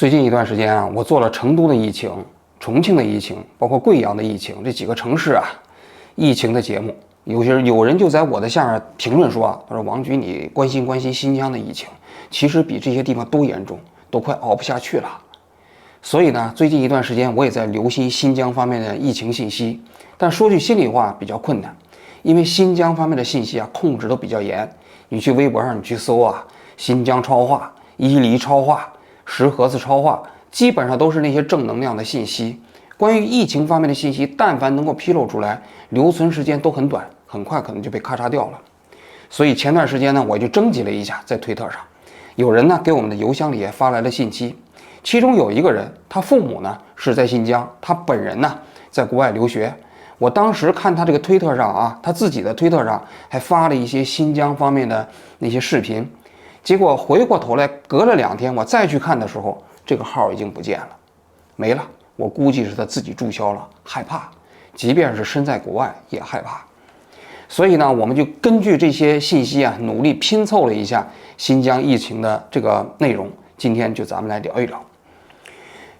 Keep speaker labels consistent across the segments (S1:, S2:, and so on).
S1: 最近一段时间啊，我做了成都的疫情、重庆的疫情，包括贵阳的疫情这几个城市啊，疫情的节目。有人就在我的下面评论说啊，他说王局你关心新疆的疫情，其实比这些地方都严重，都快熬不下去了。所以呢，最近一段时间我也在留心新疆方面的疫情信息，但说句心里话比较困难，因为新疆方面的信息啊控制都比较严。你去微博上你去搜啊，新疆超话、伊犁超话、石河子超话，基本上都是那些正能量的信息。关于疫情方面的信息，但凡能够披露出来，留存时间都很短，很快可能就被咔嚓掉了。所以前段时间呢，我就征集了一下，在推特上，有人呢给我们的邮箱里也发来了信息，其中有一个人，他父母呢是在新疆，他本人呢在国外留学。我当时看他这个推特上啊，他自己的推特上还发了一些新疆方面的那些视频，结果回过头来，隔了2天，我再去看的时候，这个号已经不见了，没了。我估计是他自己注销了，害怕，即便是身在国外也害怕。所以呢，我们就根据这些信息啊，努力拼凑了一下新疆疫情的这个内容。今天就咱们来聊一聊。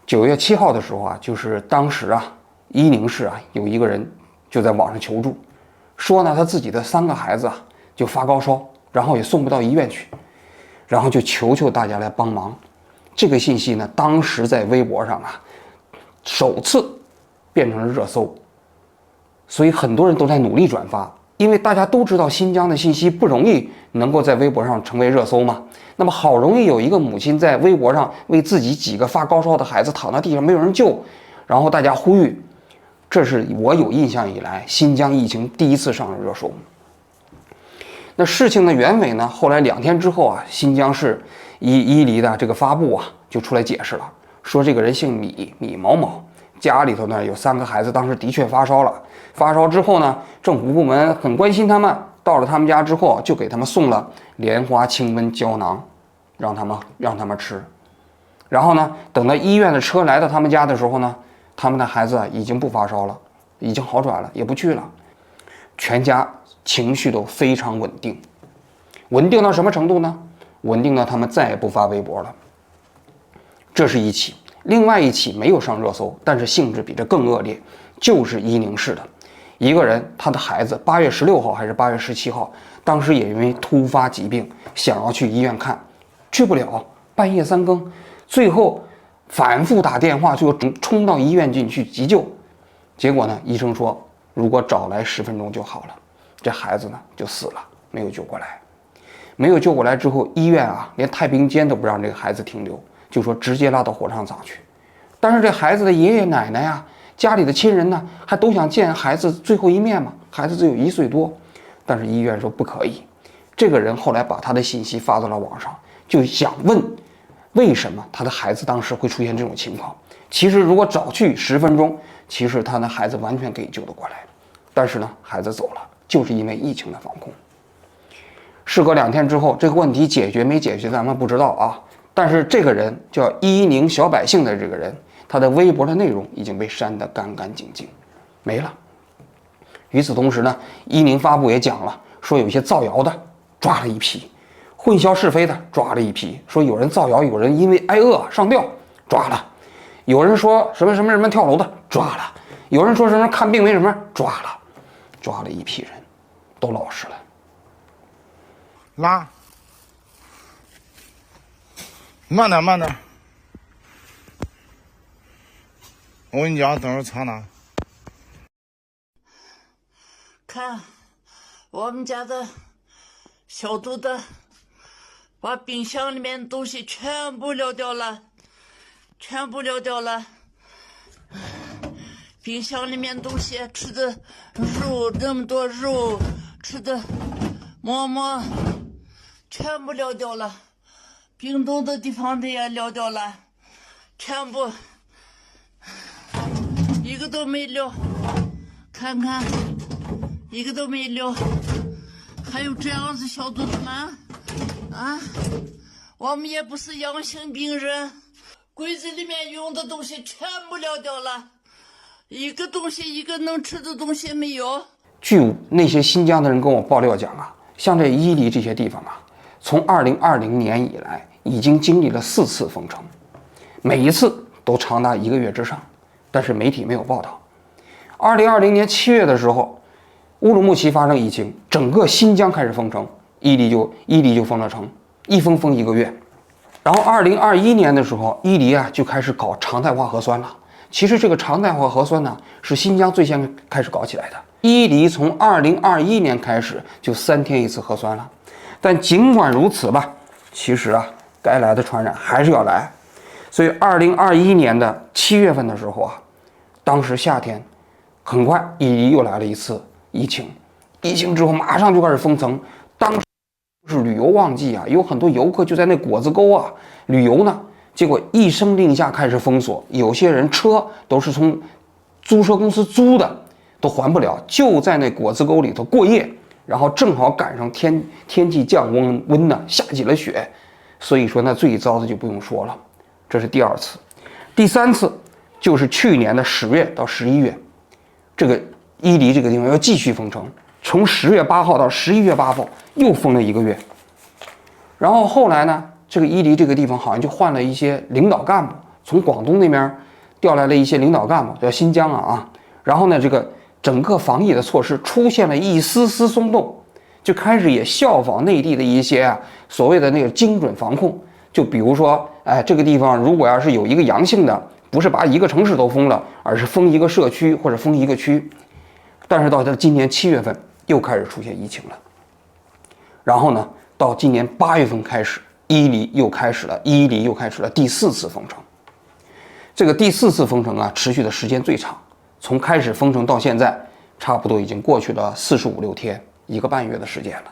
S1: 9月7号的时候啊，就是当时啊，伊宁市啊有一个人就在网上求助，说呢他自己的3个孩子啊就发高烧，然后也送不到医院去，然后就求大家来帮忙。这个信息呢，当时在微博上啊首次变成了热搜，所以很多人都在努力转发，因为大家都知道新疆的信息不容易能够在微博上成为热搜嘛。那么好容易有一个母亲在微博上为自己几个发高烧的孩子躺在地上没有人救，然后大家呼吁，这是我有印象以来新疆疫情第一次上了热搜。那事情的原委呢，后来2天之后啊，新疆市伊犁的这个发布啊就出来解释了，说这个人姓米某某，家里头呢有3个孩子，当时的确发烧了。发烧之后呢，政府部门很关心他们，到了他们家之后就给他们送了莲花清瘟胶囊，让他们吃。然后呢，等到医院的车来到他们家的时候呢，他们的孩子已经不发烧了，已经好转了，也不去了，全家情绪都非常稳定。稳定到什么程度呢？稳定到他们再也不发微博了。这是一起。另外一起没有上热搜，但是性质比这更恶劣，就是伊宁市的一个人，他的孩子8月16号还是8月17号，当时也因为突发疾病想要去医院看，去不了，半夜3更，最后反复打电话，最后冲到医院进去急救，结果呢，医生说如果早来10分钟就好了，这孩子呢就死了，没有救过来。没有救过来之后，医院啊连太平间都不让这个孩子停留，就说直接拉到火葬场去。但是这孩子的爷爷奶奶呀，家里的亲人呢，还都想见孩子最后一面嘛。孩子只有1岁多，但是医院说不可以。这个人后来把他的信息发到了网上，就想问为什么他的孩子当时会出现这种情况。其实如果早去10分钟，其实他的孩子完全可以救得过来。但是呢，孩子走了，就是因为疫情的防控。事隔2天之后，这个问题解决没解决咱们不知道啊。但是这个人叫伊宁小百姓的这个人，他的微博的内容已经被删得干干净净，没了。与此同时呢，伊宁发布也讲了，说有些造谣的抓了一批，混淆是非的抓了一批，说有人造谣，有人因为挨饿上吊抓了，有人说什么跳楼的抓了，有人说什么看病没什么抓了一批人，都老实了。
S2: 拉，慢点，我跟你讲，等会儿擦哪？
S3: 看，我们家的小肚的把冰箱里面的东西全部撂掉了，冰箱里面东西吃的肉，那么多肉，吃的馍馍全部撂掉了，冰冻的地方的也撂掉了，全部一个都没留，看看一个都没留。还有这样子小肚子吗？啊，我们也不是阳性病人，柜子里面用的东西全部撂掉了，一个东西一个能吃的东西没有。
S1: 据那些新疆的人跟我爆料讲啊，像这伊犁这些地方啊，从2020年以来已经经历了4次封城，每一次都长达1个月之上，但是媒体没有报道。2020年7月的时候，乌鲁木齐发生疫情，整个新疆开始封城，伊犁就封了城，一封1个月。然后2021年的时候，伊犁就开始搞常态化核酸了。其实这个常态化核酸呢，是新疆最先开始搞起来的。伊犁从2021年开始就3天1次核酸了。但尽管如此吧，其实该来的传染还是要来。所以2021年的7月份的时候当时夏天，很快伊犁又来了一次疫情。疫情之后马上就开始封城。当时是旅游旺季有很多游客就在那果子沟旅游呢。结果一声令下开始封锁，有些人车都是从租车公司租的，都还不了，就在那果子沟里头过夜。然后正好赶上天气降温呢，下起了雪，所以说那最糟的就不用说了。这是第2次。第3次就是去年的10月到11月，这个伊犁这个地方要继续封城，从10月8号到11月8号又封了1个月。然后后来呢，这个伊犁这个地方好像就换了一些领导干部，从广东那边调来了一些领导干部，叫新疆然后呢，这个整个防疫的措施出现了一丝丝松动，就开始也效仿内地的一些所谓的那个精准防控。就比如说，这个地方如果要是有一个阳性的，不是把一个城市都封了，而是封一个社区或者封一个区。但是到今年7月份又开始出现疫情了。然后呢，到今年8月份开始，伊犁又开始了第4次封城。这个第4次封城持续的时间最长，从开始封城到现在，差不多已经过去了45、6天，1个半月的时间了。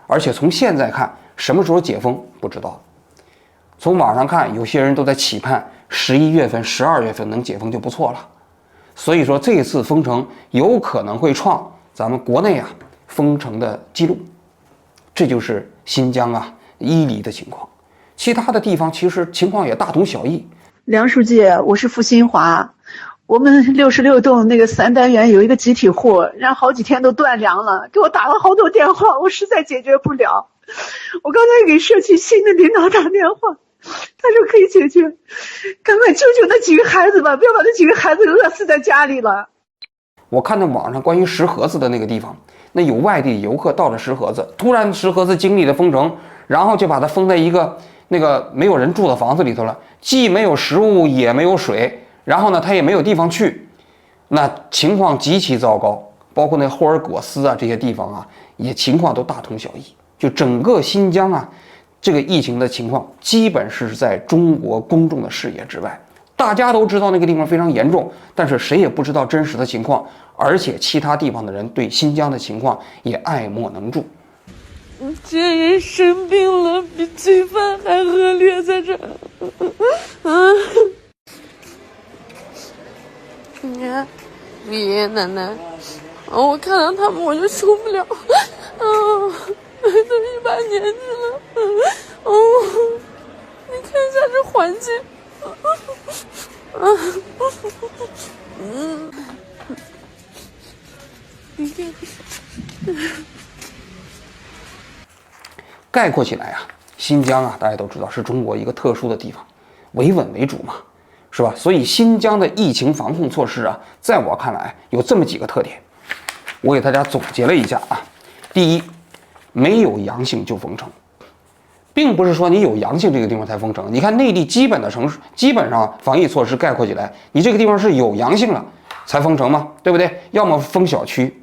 S1: 而且从现在看，什么时候解封不知道。从网上看，有些人都在期盼11月份、12月份能解封就不错了。所以说这次封城有可能会创咱们国内封城的记录。这就是新疆伊犁的情况。其他的地方其实情况也大同小异。
S4: 梁书记，我是付新华。我们66栋那个3单元有一个集体户，然后好几天都断粮了，给我打了好多电话，我实在解决不了。我刚才给社区新的领导打电话，他说可以解决，赶快救救那几个孩子吧，不要把那几个孩子饿死在家里了。
S1: 我看到网上关于石河子的那个地方，那有外地游客到了石河子，突然石河子经历了封城，然后就把它封在一个那个没有人住的房子里头了，既没有食物也没有水，然后呢他也没有地方去，那情况极其糟糕。包括那霍尔果斯这些地方也情况都大同小异。就整个新疆这个疫情的情况基本是在中国公众的视野之外，大家都知道那个地方非常严重，但是谁也不知道真实的情况，而且其他地方的人对新疆的情况也爱莫能助。
S5: 这人生病了，比罪犯还恶劣，在这你看爷爷奶奶我看到他们我就受不了都一把年纪了你看一下这环境你看
S1: 概括起来新疆大家都知道是中国一个特殊的地方，维稳为主嘛，是吧？所以新疆的疫情防控措施在我看来有这么几个特点，我给大家总结了一下第一，没有阳性就封城，并不是说你有阳性这个地方才封城。你看内地基本的城市，基本上防疫措施概括起来，你这个地方是有阳性了才封城嘛，对不对？要么封小区，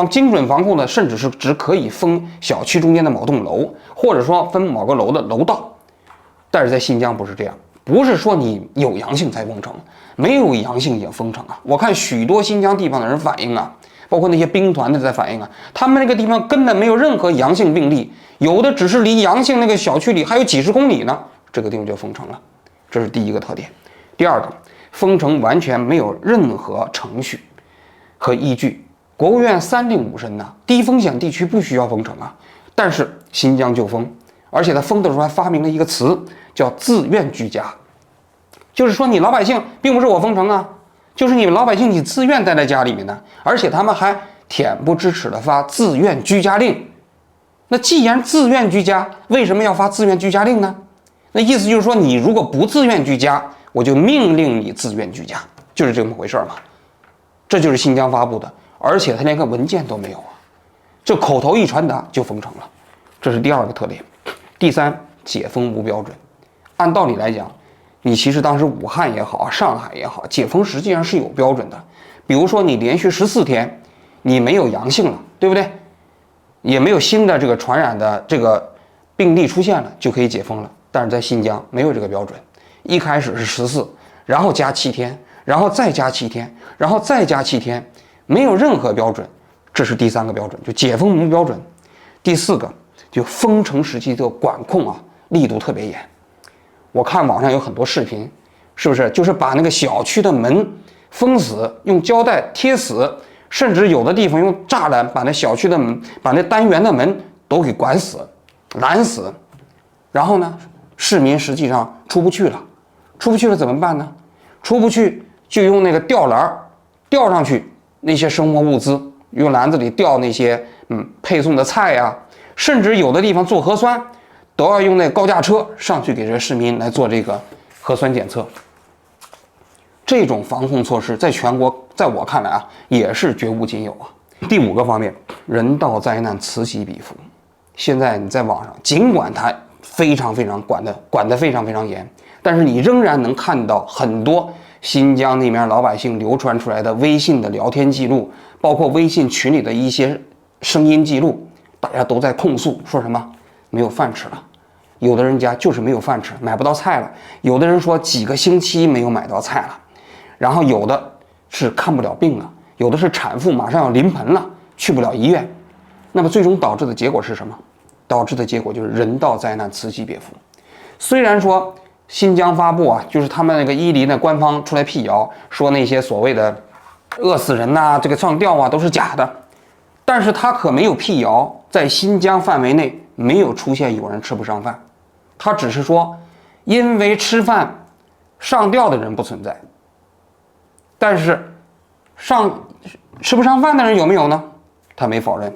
S1: 精准防控的，甚至是只可以封小区中间的某栋楼，或者说分某个楼的楼道。但是在新疆不是这样，不是说你有阳性才封城，没有阳性也封城我看许多新疆地方的人反映包括那些兵团的在反映他们那个地方根本没有任何阳性病例，有的只是离阳性那个小区里还有几十公里呢，这个地方就封城了。这是第一个特点。第二个，封城完全没有任何程序和依据。国务院3令5申低风险地区不需要封城但是新疆就封，而且他封的时候还发明了一个词叫自愿居家，就是说你老百姓并不是我封城就是你们老百姓你自愿待在家里面的，而且他们还恬不知耻的发自愿居家令。那既然自愿居家，为什么要发自愿居家令呢？那意思就是说，你如果不自愿居家，我就命令你自愿居家，就是这么回事嘛。这就是新疆发布的，而且他连个文件都没有啊，这口头一传达就封城了，这是第二个特点。第三，解封无标准。按道理来讲，你其实当时武汉也好，上海也好，解封实际上是有标准的。比如说你连续14天，你没有阳性了，对不对？也没有新的这个传染的这个病例出现了，就可以解封了。但是在新疆没有这个标准，一开始是14，然后加7天，然后再加7天，然后再加7天，没有任何标准。这是第3个标准，就解封无标准。第4个，就封城时期的管控啊，力度特别严。我看网上有很多视频，是不是就是把那个小区的门封死，用胶带贴死，甚至有的地方用栅栏把那小区的门、把那单元的门都给管死、拦死。然后呢，市民实际上出不去了，出不去了怎么办呢？出不去就用那个吊篮吊上去那些生活物资，用篮子里吊那些配送的菜呀，甚至有的地方做核酸都要用那高架车上去给这市民来做这个核酸检测。这种防控措施在全国，在我看来啊，也是绝无仅有啊。第5个方面，人道灾难此起彼伏。现在你在网上，尽管它非常管得非常严，但是你仍然能看到很多新疆那边老百姓流传出来的微信的聊天记录，包括微信群里的一些声音记录，大家都在控诉，说什么没有饭吃了，有的人家就是没有饭吃，买不到菜了，有的人说几个星期没有买到菜了，然后有的是看不了病了，有的是产妇马上要临盆了，去不了医院。那么最终导致的结果是什么？导致的结果就是人道灾难此起彼伏。虽然说新疆发布啊，就是他们那个伊犁的官方出来辟谣，说那些所谓的饿死人呐、这个上吊啊都是假的，但是他可没有辟谣在新疆范围内没有出现有人吃不上饭，他只是说因为吃饭上吊的人不存在，但是吃不上饭的人有没有呢？他没否认，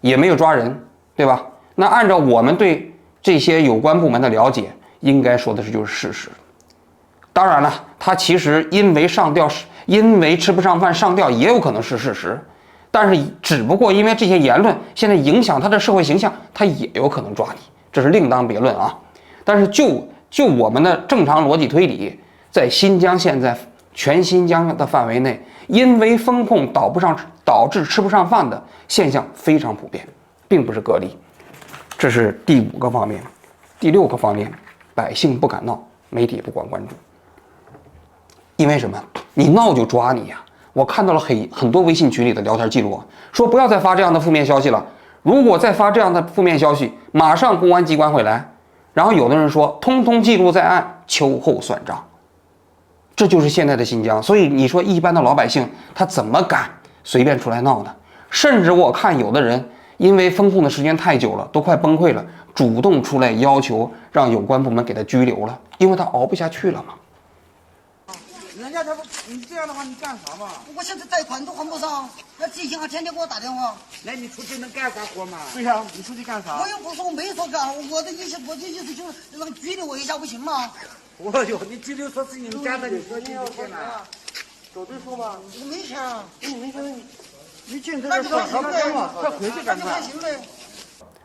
S1: 也没有抓人，对吧？那按照我们对这些有关部门的了解，应该说的是就是事实。当然了，他其实因为吃不上饭上吊也有可能是事实，但是只不过因为这些言论现在影响他的社会形象，他也有可能抓你，这是另当别论啊。但是就我们的正常逻辑推理，在新疆现在全新疆的范围内，因为风控导致吃不上饭的现象非常普遍，并不是个例。这是第5个方面。第6个方面，百姓不敢闹，媒体不管关注。因为什么？你闹就抓你呀！我看到了很多微信群里的聊天记录啊，说不要再发这样的负面消息了，如果再发这样的负面消息，马上公安机关会来。然后有的人说通通记录在案，秋后算账。这就是现在的新疆。所以你说一般的老百姓他怎么敢随便出来闹呢？甚至我看有的人因为封控的时间太久了，都快崩溃了，主动出来要求让有关部门给他拘留了，因为他熬不下去了嘛。
S6: 人家他不，你这样的话你干啥嘛？我现在贷款都还不上，那记性还天天给我打电话。那你出去能干啥活嘛？对呀、你出去干啥？我又不说，我没说干，我的意思就是让拘留我一下，不行吗？我哟，你拘留说是你们家的，你说你要钱啊？走对数吗？我没钱啊。你没钱，你进这个说好了，快回去赶快。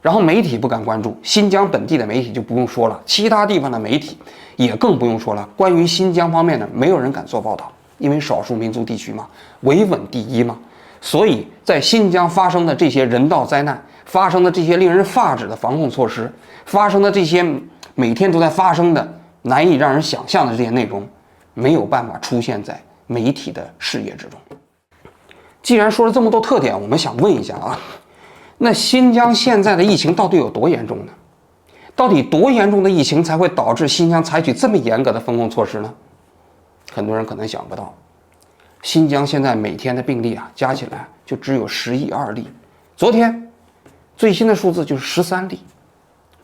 S1: 然后媒体不敢关注，新疆本地的媒体就不用说了，其他地方的媒体也更不用说了。关于新疆方面的，没有人敢做报道，因为少数民族地区嘛，维稳第一嘛。所以在新疆发生的这些人道灾难，发生的这些令人发指的防控措施，发生的这些每天都在发生的难以让人想象的这些内容，没有办法出现在媒体的视野之中。既然说了这么多特点，我们想问一下啊，那新疆现在的疫情到底有多严重呢？到底多严重的疫情才会导致新疆采取这么严格的封控措施呢？很多人可能想不到，新疆现在每天的病例啊，加起来就只有11.2例。昨天最新的数字就是13例，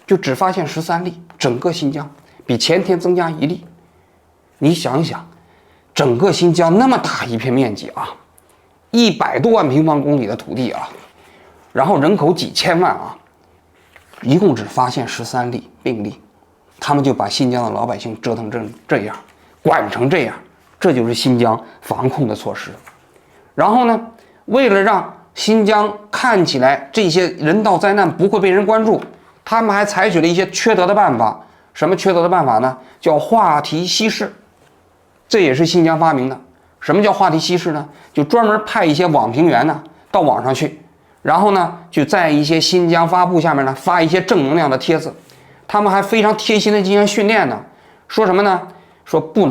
S1: 就只发现13例，整个新疆比前天增加1例。你想一想，整个新疆那么大一片面积啊，100多万平方公里的土地啊，然后人口几千万啊，一共只发现13例病例，他们就把新疆的老百姓折腾这样，管成这样，这就是新疆防控的措施。然后呢，为了让新疆看起来这些人道灾难不会被人关注，他们还采取了一些缺德的办法。什么缺德的办法呢？叫话题稀释，这也是新疆发明的。什么叫话题稀释呢？就专门派一些网评员呢到网上去，然后呢就在一些新疆发布下面呢发一些正能量的帖子。他们还非常贴心的进行训练呢，说什么呢？说不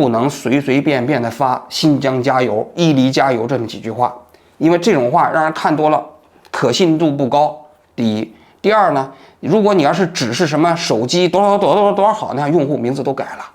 S1: 能随随便便的发新疆加油、伊犁加油这么几句话，因为这种话让人看多了可信度不高。第一，第二呢，如果你要是只是什么手机多少好，那用户名字都改了，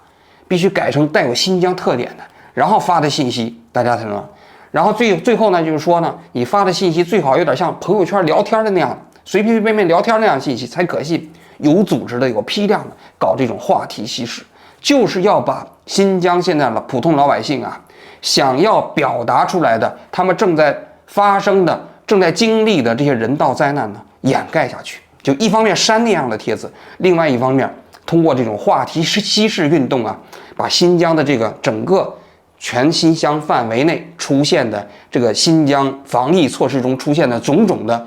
S1: 必须改成带有新疆特点的，然后发的信息大家才能。然后最后呢，就是说呢，你发的信息最好有点像朋友圈聊天的那样，随便聊天那样的信息才可信，有组织的、有批量的搞这种话题稀释，就是要把新疆现在的普通老百姓啊，想要表达出来的他们正在发生的、正在经历的这些人道灾难呢，掩盖下去。就一方面删那样的帖子，另外一方面通过这种话题稀释运动啊，把新疆的这个整个全新疆范围内出现的这个新疆防疫措施中出现的种种的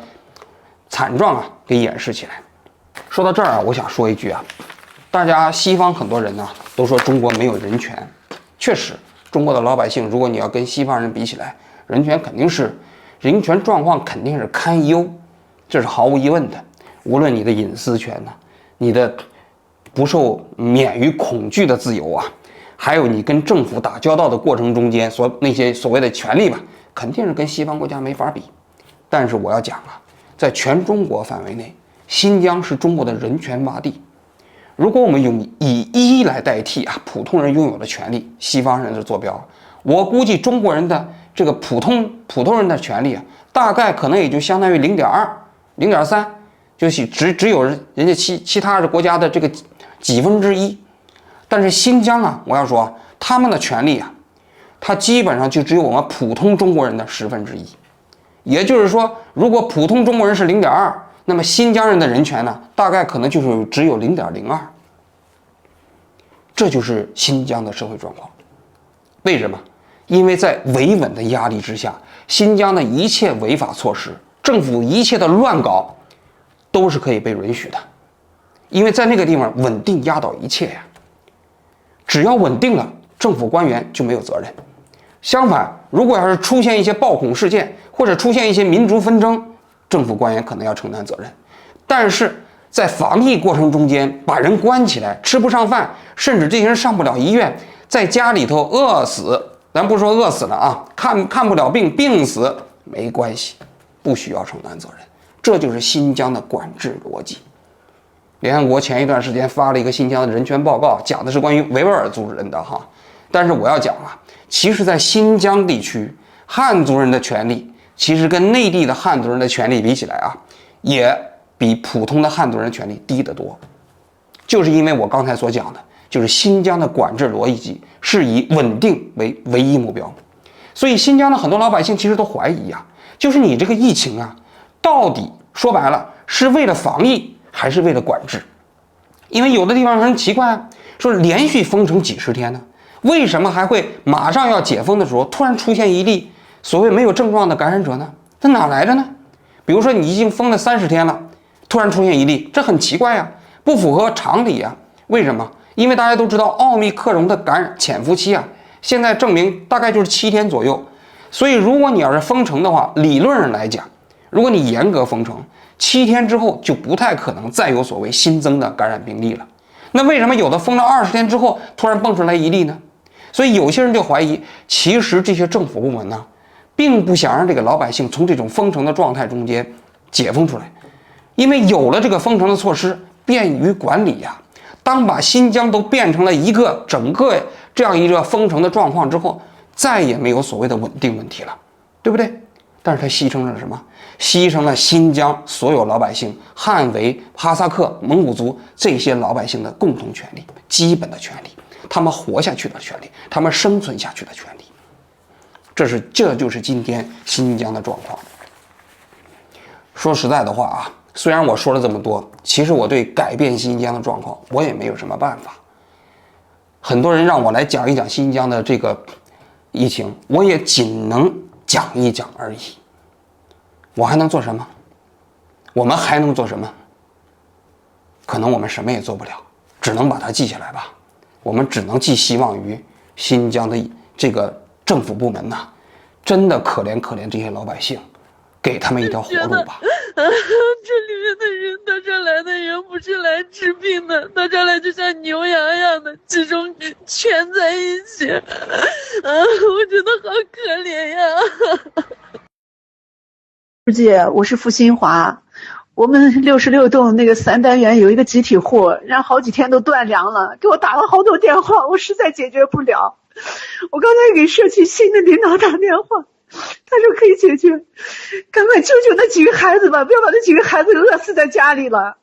S1: 惨状啊，给掩饰起来。说到这儿啊，我想说一句啊，大家西方很多人呢都说中国没有人权，确实，中国的老百姓，如果你要跟西方人比起来，人权状况肯定是堪忧，这是毫无疑问的。无论你的隐私权呢，你的不受免于恐惧的自由啊，还有你跟政府打交道的过程中间那些所谓的权利吧，肯定是跟西方国家没法比。但是我要讲啊，在全中国范围内，新疆是中国的人权洼地。如果我们以一来代替啊普通人拥有的权利，西方人的坐标，我估计中国人的这个普通人的权利啊，大概可能也就相当于0.2、0.3，就是只有人家其他的国家的这个几分之一。但是新疆啊，我要说他们的权利啊，它基本上就只有我们普通中国人的1/10。也就是说，如果普通中国人是0.2，那么新疆人的人权呢，大概可能就是只有0.02。这就是新疆的社会状况。为什么？因为在维稳的压力之下，新疆的一切违法措施，政府一切的乱搞，都是可以被允许的。因为在那个地方稳定压倒一切呀。只要稳定了，政府官员就没有责任。相反，如果要是出现一些暴恐事件，或者出现一些民族纷争，政府官员可能要承担责任。但是在防疫过程中间，把人关起来，吃不上饭，甚至这些人上不了医院，在家里头饿死，咱不说饿死了啊，看不了病死没关系，不需要承担责任。这就是新疆的管制逻辑。联合国前一段时间发了一个新疆的人权报告，讲的是关于维吾尔族人的哈。但是我要讲啊，其实在新疆地区，汉族人的权利其实跟内地的汉族人的权利比起来啊，也比普通的汉族人权利低得多。就是因为我刚才所讲的，就是新疆的管制逻辑是以稳定为唯一目标，所以新疆的很多老百姓其实都怀疑啊，就是你这个疫情啊，到底说白了是为了防疫还是为了管制？因为有的地方很奇怪啊，说连续封城几十天呢，为什么还会马上要解封的时候突然出现一例所谓没有症状的感染者呢？这哪来的呢？比如说你已经封了30天了，突然出现一例，这很奇怪呀，不符合常理啊。为什么？因为大家都知道奥密克戎的感染潜伏期啊，现在证明大概就是7天左右。所以如果你要是封城的话，理论上来讲，如果你严格封城，7天之后就不太可能再有所谓新增的感染病例了。那为什么有的封了20天之后突然蹦出来一例呢？所以有些人就怀疑，其实这些政府部门呢，并不想让这个老百姓从这种封城的状态中间解封出来，因为有了这个封城的措施，便于管理呀。当把新疆都变成了一个整个这样一个封城的状况之后，再也没有所谓的稳定问题了，对不对？但是他牺牲了什么？牺牲了新疆所有老百姓、汉维、哈萨克、蒙古族这些老百姓的共同权利、基本的权利，他们活下去的权利，他们生存下去的权利。这就是今天新疆的状况。说实在的话啊，虽然我说了这么多，其实我对改变新疆的状况，我也没有什么办法。很多人让我来讲一讲新疆的这个疫情，我也仅能讲一讲而已。我还能做什么？我们还能做什么？可能我们什么也做不了，只能把它记下来吧。我们只能寄希望于新疆的这个政府部门呐，真的可怜可怜这些老百姓，给他们一条活路吧。
S5: 这里面的人到这来的人不是来治病的，到这来就像牛羊一样的集中圈在一起，我觉得好可怜呀。
S4: 书记，我是付新华。我们66栋那个3单元有一个集体户，然后好几天都断粮了，给我打了好多电话，我实在解决不了。我刚才给社区新的领导打电话，他说可以解决，赶快救救那几个孩子吧，不要把那几个孩子饿死在家里了。